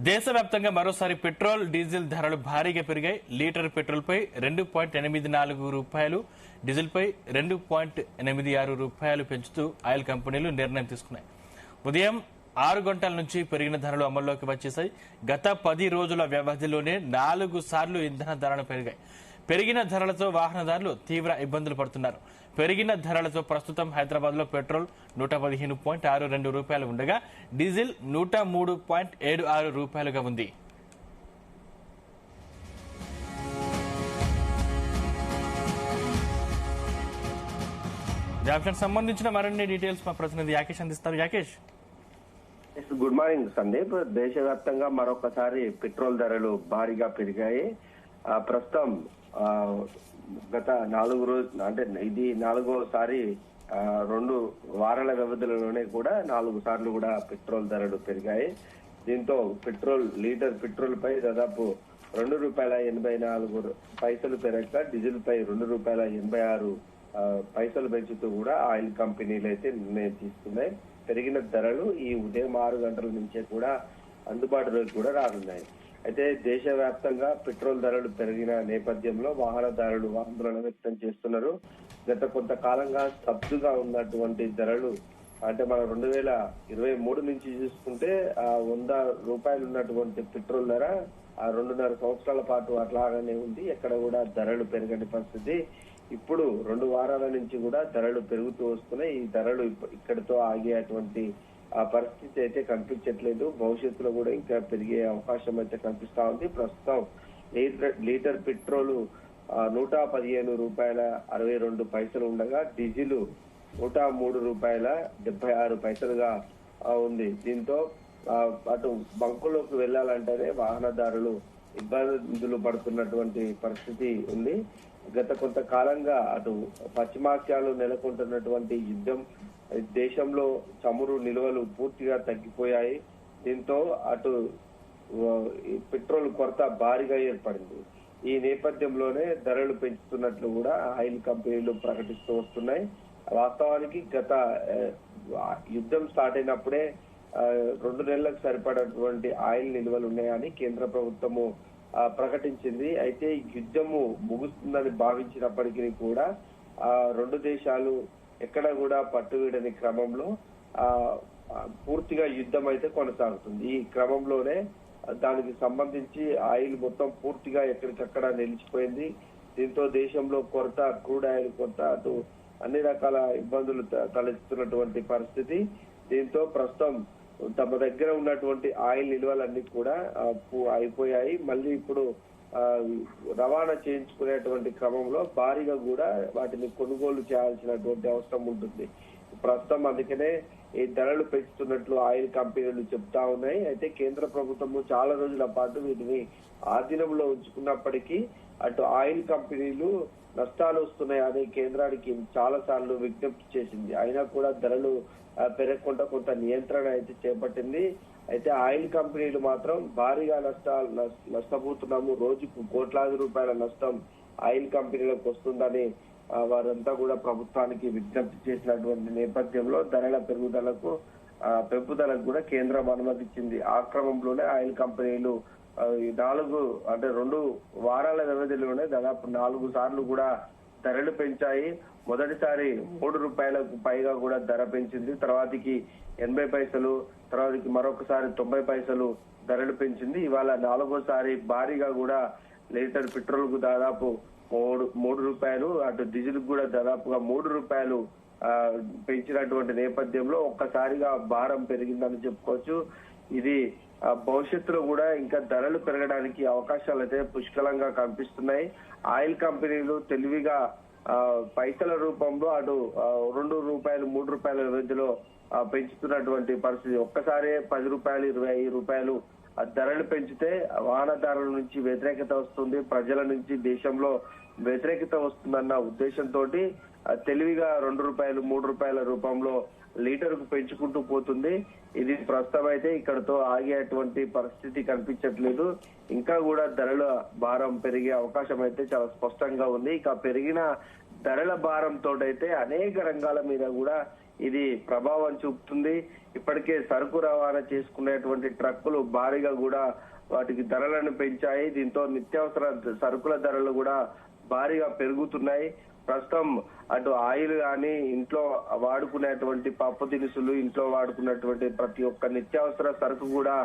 దేశవ్యాప్తంగా మరోసారి petrol diesel ధరలు భారీగా పెరిగాయి. లీటర్ పెట్రోల్ పై 2.84 రూపాయలు, డీజిల్ పై 2.86 రూపాయలు పెంచుతూ ఆయిల్ కంపెనీలు నిర్ణయం తీసుకున్నాయి. ఉదయం 6 గంటల నుంచి పెరిగిన ధరలు అమల్లోకి వచ్చేశాయి. గత 10 రోజుల వ్యవధిలోనే 4 సార్లు ఇంధన ధరలు పెరిగాయి. పెరిగిన ధరలతో వాహనదారులు తీవ్ర ఇబ్బందులు పడుతున్నారు. పెరిగిన ధరలతో ప్రస్తుతం హైదరాబాద్ లో పెట్రోల్ 115.62 రూపాయలు ఉండగా డీజిల్ 103.76 రూపాయలుగా ఉంది. సంబంధించిన మరిన్ని డీటెయిల్స్ మా ప్రతినిధి యాకేష్ అందిస్తారు. Yakesh, good morning Sandeep. దేశవ్యాప్తంగా మరొకసారి పెట్రోల్ ధరలు భారీగా పెరిగాయి. ప్రస్తుతం గత 4 రోజులు అంటే ఇది 4వసారి 2 వారాల వ్యవధిలోనే కూడా 4 సార్లు కూడా పెట్రోల్ ధరలు పెరిగాయి. దీంతో లీటర్ పెట్రోల్ పై దాదాపు ₹2.84 పెరగక డీజిల్ పై ₹2.86 పెంచుతూ కూడా ఆయిల్ కంపెనీలు అయితే నిర్ణయం తీసుకున్నాయి. పెరిగిన ధరలు ఈ ఉదయం 6 గంటల నుంచే కూడా అందుబాటులోకి కూడా రానున్నాయి. అయితే దేశవ్యాప్తంగా పెట్రోల్ ధరలు పెరిగిన నేపథ్యంలో వాహనదారులు ఆందోళన వ్యక్తం చేస్తున్నారు. గత కొంతకాలంగా స్తబ్దుగా ఉన్నటువంటి ధరలు అంటే మనం 2023 నుంచి చూసుకుంటే 100 రూపాయలు ఉన్నటువంటి పెట్రోల్ ధర 2.5 సంవత్సరాల పాటు అట్లాగానే ఉంది. ఎక్కడ కూడా ధరలు పెరగని పరిస్థితి. ఇప్పుడు 2 వారాల నుంచి కూడా ధరలు పెరుగుతూ వస్తున్నాయి. ఈ ధరలు ఇక్కడితో ఆగేటువంటి పరిస్థితి అయితే కనిపించట్లేదు. భవిష్యత్తులో కూడా ఇంకా పెరిగే అవకాశం అయితే కనిపిస్తా ఉంది. ప్రస్తుతం లీటర్ పెట్రోల్ ₹115.62 ఉండగా డీజిల్ ₹103.76 ఉంది. దీంతో అటు బంకులోకి వెళ్లాలంటేనే వాహనదారులు ఇబ్బందులు పడుతున్నటువంటి పరిస్థితి ఉంది. గత కొంతకాలంగా అటు పశ్చిమాసియాలో నెలకొంటున్నటువంటి యుద్ధం, దేశంలో చమురు నిల్వలు పూర్తిగా తగ్గిపోయాయి. దీంతో అటు పెట్రోల్ కొరత భారీగా ఏర్పడింది. ఈ నేపథ్యంలోనే ధరలు పెంచుతున్నట్లు కూడా ఆయిల్ కంపెనీలు ప్రకటిస్తూ వస్తున్నాయి. వాస్తవానికి గత యుద్ధం స్టార్ట్ అయినప్పుడే 2 నెలలకు సరిపడేటువంటి ఆయిల్ నిల్వలు ఉన్నాయని కేంద్ర ప్రభుత్వము ప్రకటించింది. అయితే యుద్ధము ముగుస్తుందని భావించినప్పటికీ కూడా 2 దేశాలు ఎక్కడ కూడా పట్టువీడని క్రమంలో పూర్తిగా యుద్ధం అయితే కొనసాగుతుంది. ఈ క్రమంలోనే దానికి సంబంధించి ఆయిల్ మొత్తం పూర్తిగా ఎక్కడికక్కడ నిలిచిపోయింది. దీంతో దేశంలో కొరత, క్రూడ్ ఆయిల్ కొరత, అటు అన్ని రకాల ఇబ్బందులు తలెత్తుతున్నటువంటి పరిస్థితి. దీంతో ప్రస్తుతం తమ దగ్గర ఉన్నటువంటి ఆయిల్ నిల్వలన్నీ కూడా అయిపోయాయి. మళ్ళీ ఇప్పుడు రవాణా చేయించుకునేటువంటి క్రమంలో భారీగా కూడా వాటిని కొనుగోలు చేయాల్సినటువంటి అవసరం ఉంటుంది. ప్రస్తుతం అందుకనే ఈ ధరలు పెంచుతున్నట్లు ఆయిల్ కంపెనీలు చెప్తా ఉన్నాయి. అయితే కేంద్ర ప్రభుత్వము చాలా రోజుల పాటు వీటిని ఆధీనంలో ఉంచుకున్నప్పటికీ అటు ఆయిల్ కంపెనీలు నష్టాలు వస్తున్నాయని కేంద్రానికి చాలా సార్లు విజ్ఞప్తి చేసింది. అయినా కూడా ధరలు పెరగకుండా కొంత నియంత్రణ అయితే చేపట్టింది. అయితే ఆయిల్ కంపెనీలు మాత్రం భారీగా నష్టపోతున్నాము, రోజుకు కోట్లాది రూపాయల నష్టం ఆయిల్ కంపెనీలకు వస్తుందని వారంతా కూడా ప్రభుత్వానికి విజ్ఞప్తి చేసినటువంటి నేపథ్యంలో ధరల పెంపుదలకు కూడా కేంద్రం అనుమతించింది. ఆ క్రమంలోనే ఆయిల్ కంపెనీలు 2 వారాల వ్యవధిలోనే దాదాపు 4 సార్లు కూడా ధరలు పెంచాయి. మొదటిసారి ₹3 పైగా కూడా ధర పెంచింది. తర్వాతకి 80 పైసలు, తర్వాతకి మరొకసారి 90 పైసలు ధరలు పెంచింది. ఇవాళ 4వసారి భారీగా కూడా లీటర్ పెట్రోల్ కు దాదాపు ₹3, అటు డీజిల్ కూడా దాదాపుగా ₹3 పెంచినటువంటి నేపథ్యంలో ఒక్కసారిగా భారం పెరిగిందని చెప్పుకోవచ్చు. ఇది భవిష్యత్తులో కూడా ఇంకా ధరలు పెరగడానికి అవకాశాలు అయితే పుష్కలంగా కనిపిస్తున్నాయి. ఆయిల్ కంపెనీలు తెలివిగా పైసల రూపంలో అటు ₹2, ₹3 వ్యవధిలో పెంచుతున్నటువంటి పరిస్థితి. ఒక్కసారి ₹10, ₹25 ధరలు పెంచితే వాహనదారుల నుంచి వ్యతిరేకత వస్తుంది, ప్రజల నుంచి దేశంలో వ్యతిరేకత వస్తుందన్న ఉద్దేశంతో తెలివిగా ₹2, ₹3 రూపంలో లీటర్ కు పెంచుకుంటూ పోతుంది. ఇది ప్రస్తుతం అయితే ఇక్కడతో ఆగేటువంటి పరిస్థితి కనిపించట్లేదు. ఇంకా కూడా ధరల భారం పెరిగే అవకాశం అయితే చాలా స్పష్టంగా ఉంది. ఇక పెరిగిన ధరల భారంతో అయితే అనేక రంగాల మీద కూడా ఇది ప్రభావం చూపుతుంది. ఇప్పటికే సరుకు రవాణా చేసుకునేటువంటి ట్రక్కులు భారీగా కూడా వాటికి ధరలను పెంచాయి. దీంతో నిత్యావసర సరుకుల ధరలు కూడా భారీగా పెరుగుతున్నాయి. ప్రస్తుతం అటు ఆయిల్ కానీ ఇంట్లో వాడుకునేటువంటి పప్పు దినుసులు, ఇంట్లో వాడుకున్నటువంటి ప్రతి ఒక్క నిత్యావసర సరుకు కూడా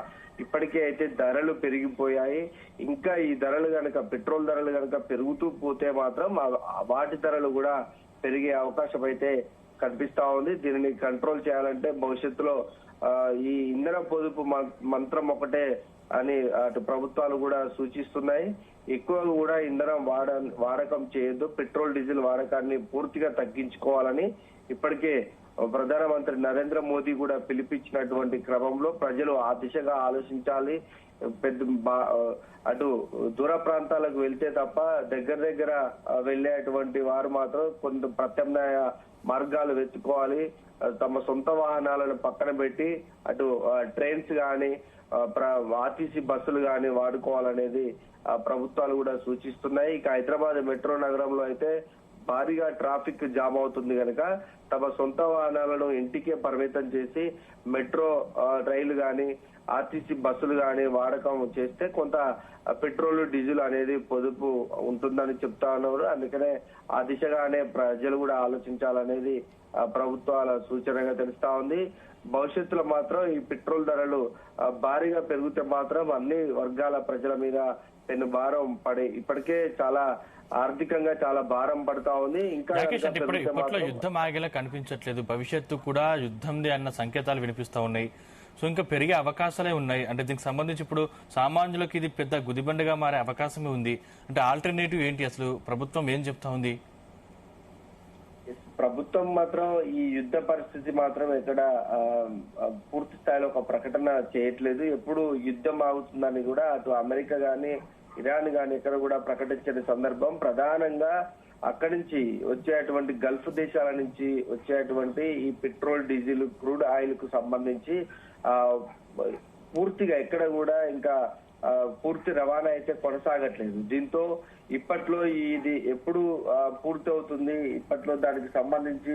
ఇప్పటికే అయితే ధరలు పెరిగిపోయాయి. ఇంకా ఈ ధరలు కనుక పెట్రోల్ ధరలు కనుక పెరుగుతూ పోతే మాత్రం వాటి ధరలు కూడా పెరిగే అవకాశం అయితే కనిపిస్తా ఉంది. దీనిని కంట్రోల్ చేయాలంటే భవిష్యత్తులో ఈ ఇంధన పొదుపు మంత్రం ఒకటే అని అటు ప్రభుత్వాలు కూడా సూచిస్తున్నాయి. ఎక్కువగా కూడా ఇంధనం వాడకం చేయొద్దు, పెట్రోల్ డీజిల్ వాడకాన్ని పూర్తిగా తగ్గించుకోవాలని ఇప్పటికే ప్రధానమంత్రి నరేంద్ర మోదీ కూడా పిలిపించినటువంటి క్రమంలో ప్రజలు ఆ దిశగా ఆలోచించాలి. అటు దూర ప్రాంతాలకు వెళ్తే తప్ప దగ్గర వెళ్ళేటువంటి వారు మాత్రం కొంత ప్రత్యామ్నాయ మార్గాలు వెతుక్కోవాలి. తమ సొంత వాహనాలను పక్కన పెట్టి అటు ట్రైన్స్ గాని ఆర్టీసీ బస్సులు గాని వాడుకోవాలనేది ప్రభుత్వాలు కూడా సూచిస్తున్నాయి. ఇక హైదరాబాద్ మెట్రో నగరంలో అయితే భారీగా ట్రాఫిక్ జామ్ అవుతుంది కనుక తమ సొంత వాహనాలను ఇంటికే పరిమితం చేసి మెట్రో రైలు గాని ఆర్టీసీ బస్సులు గాని వాడకం చేస్తే కొంత పెట్రోల్ డీజిల్ అనేది పొదుపు ఉంటుందని చెప్తా ఉన్నారు. అందుకనే ఆ దిశగానే ప్రజలు కూడా ఆలోచించాలనేది ప్రభుత్వాల సూచనగా తెలుస్తా ఉంది. భవిష్యత్తులో మాత్రం ఈ పెట్రోల్ ధరలు భారీగా పెరిగితే మాత్రం అన్ని వర్గాల ప్రజల మీద పెను భారం పడి ఇప్పటికే చాలా ఆర్థికంగా చాలా భారం పడతా ఉంది. ఇంకా ఇప్పట్లో యుద్ధం ఆగేలా కనిపించట్లేదు, భవిష్యత్తు కూడా యుద్ధంది అన్న సంకేతాలు వినిపిస్తా ఉన్నాయి. సో ఇంకా పెరిగే అవకాశాలే ఉన్నాయి. అంటే దీనికి సంబంధించి ఇప్పుడు సామాన్యులకు ఇది పెద్ద గుదిబండగా మారే అవకాశమే ఉంది. అంటే ఆల్టర్నేటివ్ ఏంటి, అసలు ప్రభుత్వం ఏం చెప్తా ఉంది? ప్రభుత్వం మాత్రం ఈ యుద్ధ పరిస్థితి మాత్రం ఎక్కడ పూర్తి స్థాయిలో ఒక ప్రకటన చేయట్లేదు. ఎప్పుడు యుద్ధం ఆగుతుందని కూడా అటు అమెరికా గాని ఇరాన్ గాని ఎక్కడ కూడా ప్రకటించిన సందర్భం ప్రధానంగా అక్కడి నుంచి వచ్చేటువంటి గల్ఫ్ దేశాల నుంచి వచ్చేటువంటి ఈ పెట్రోల్ డీజిల్ క్రూడ్ ఆయిల్ కు సంబంధించి పూర్తిగా ఎక్కడ కూడా ఇంకా పూర్తి రవాణా అయితే కొనసాగట్లేదు. దీంతో ఇప్పట్లో ఇది ఎప్పుడు పూర్తి అవుతుంది, ఇప్పట్లో దానికి సంబంధించి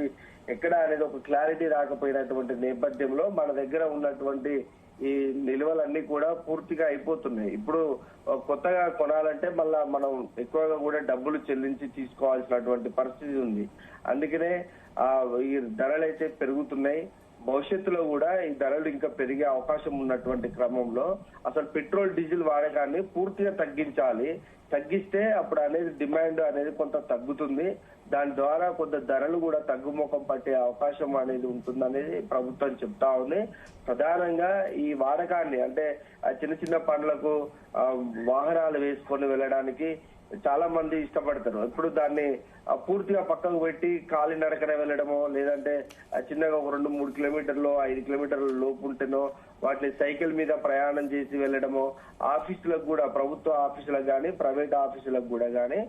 ఎక్కడ అనేది ఒక క్లారిటీ రాకపోయినటువంటి నేపథ్యంలో మన దగ్గర ఉన్నటువంటి ఈ నిల్వలన్నీ కూడా పూర్తిగా అయిపోతున్నాయి. ఇప్పుడు కొత్తగా కొనాలంటే మళ్ళా మనం ఎక్కువగా కూడా డబ్బులు చెల్లించి తీసుకోవాల్సినటువంటి పరిస్థితి ఉంది. అందుకనే ఈ ధరలు అయితే పెరుగుతున్నాయి. భవిష్యత్తులో కూడా ఈ ధరలు ఇంకా పెరిగే అవకాశం ఉన్నటువంటి క్రమంలో అసలు పెట్రోల్ డీజిల్ వాడకాన్ని పూర్తిగా తగ్గించాలి. తగ్గిస్తే అప్పుడు అనేది డిమాండ్ అనేది కొంత తగ్గుతుంది. దాని ద్వారా కొంత ధరలు కూడా తగ్గుముఖం పట్టే అవకాశం అనేది ఉంటుందనేది ప్రభుత్వం చెప్తా ఉంది. ప్రధానంగా ఈ వాడకాన్ని అంటే చిన్న చిన్న పనులకు వాహనాలు వేసుకొని వెళ్ళడానికి చాలా మంది ఇష్టపడతారు. ఇప్పుడు దాన్ని పూర్తిగా పక్కకు పెట్టి కాలినడకన వెళ్ళడమో లేదంటే చిన్నగా ఒక 2-3 కిలోమీటర్లు 5 కిలోమీటర్ల లోపు ఉంటేనో వాటిని సైకిల్ మీద ప్రయాణం చేసి వెళ్ళడమో, ఆఫీసులకు కూడా ప్రభుత్వ ఆఫీసులకు కానీ ప్రైవేట్ ఆఫీసులకు కూడా కానీ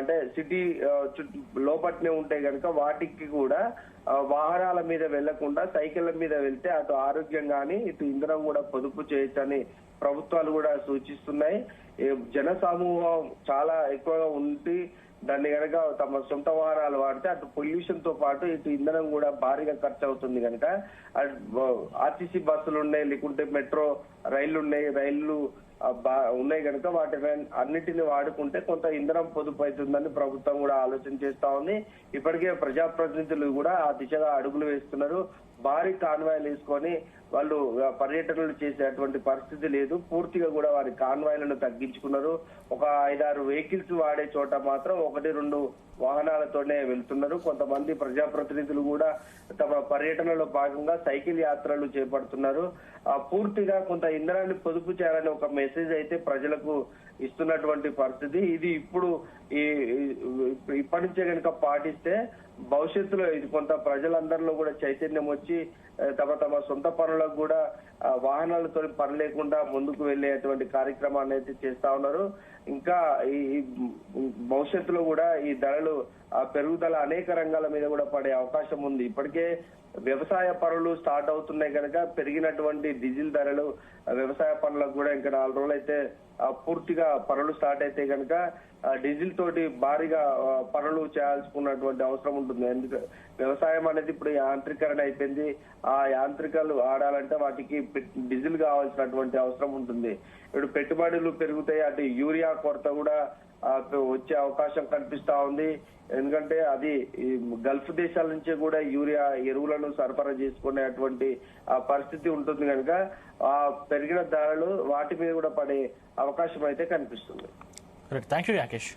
అంటే సిటీ లోపట్నే ఉంటే కనుక వాటికి కూడా వాహనాల మీద వెళ్లకుండా సైకిళ్ల మీద వెళ్తే అటు ఆరోగ్యం కానీ ఇటు ఇంధనం కూడా పొదుపు చేయొచ్చని ప్రభుత్వాలు కూడా సూచిస్తున్నాయి. జన సమూహం చాలా ఎక్కువగా ఉండి దాన్ని కనుక తమ సొంత వాహనాలు వాడితే అటు పొల్యూషన్ తో పాటు ఇటు ఇంధనం కూడా భారీగా ఖర్చు అవుతుంది కనుక ఆర్టీసీ బస్సులు ఉన్నాయి, లేకుంటే మెట్రో రైళ్లు ఉన్నాయి కనుక వాటి అన్నిటిని వాడుకుంటే కొంత ఇంధనం పొదుపు అవుతుందని ప్రభుత్వం కూడా ఆలోచన చేస్తా ఉంది. ఇప్పటికే ప్రజాప్రతినిధులు కూడా ఆ దిశగా అడుగులు వేస్తున్నారు. భారీ కాన్వాయ్లు వేసుకొని వాళ్ళు పర్యటనలు చేసేటువంటి పరిస్థితి లేదు. పూర్తిగా కూడా వారి కాన్వాయ్లను తగ్గించుకున్నారు. ఒక 5-6 వెహికల్స్ వాడే చోట మాత్రం 1-2 వాహనాలతోనే వెళ్తున్నారు. కొంతమంది ప్రజాప్రతినిధులు కూడా తమ పర్యటనలో భాగంగా సైకిల్ యాత్రలు చేపడుతున్నారు. పూర్తిగా కొంత ఇంధనాన్ని పొదుపు చేయాలని ఒక మెసేజ్ అయితే ప్రజలకు ఇస్తున్నటువంటి పరిస్థితి. ఇది ఇప్పుడు ఇప్పటి నుంచే కనుక పాటిస్తే భవిష్యత్తులో ఇది కొంత ప్రజలందరిలో కూడా చైతన్యం వచ్చి తమ సొంత పనులకు కూడా వాహనాలతో పని లేకుండా ముందుకు వెళ్లేటువంటి కార్యక్రమాన్ని అయితే చేస్తా ఉన్నారు. ఇంకా ఈ భవిష్యత్తులో కూడా ఈ ధరలు పెరుగుదల అనేక రంగాల మీద కూడా పడే అవకాశం ఉంది. ఇప్పటికే వ్యవసాయ పనులు స్టార్ట్ అవుతున్నాయి కనుక పెరిగినటువంటి డీజిల్ ధరలు వ్యవసాయ పనులకు కూడా ఇంకా 4 రోజులు అయితే పూర్తిగా పనులు స్టార్ట్ అయితే కనుక డీజిల్ తోటి భారీగా పనులు చేయాల్సుకున్నటువంటి అవసరం ఉంటుంది. ఎందుకంటే వ్యవసాయం అనేది ఇప్పుడు యాంత్రీకరణ అయిపోయింది. ఆ యాంత్రికలు ఆడాలంటే వాటికి డీజిల్ కావాల్సినటువంటి అవసరం ఉంటుంది. ఇప్పుడు పెట్టుబడులు పెరుగుతాయి, అటు యూరియా కొరత కూడా వచ్చే అవకాశం కనిపిస్తా ఉంది. ఎందుకంటే అది ఈ గల్ఫ్ దేశాల నుంచి కూడా యూరియా ఎరువులను సరఫరా చేసుకునేటువంటి పరిస్థితి ఉంటుంది కనుక ఆ పెరిగిన ధరలు వాటి మీద కూడా పడే అవకాశం అయితే కనిపిస్తుంది. Thank you Yakesh.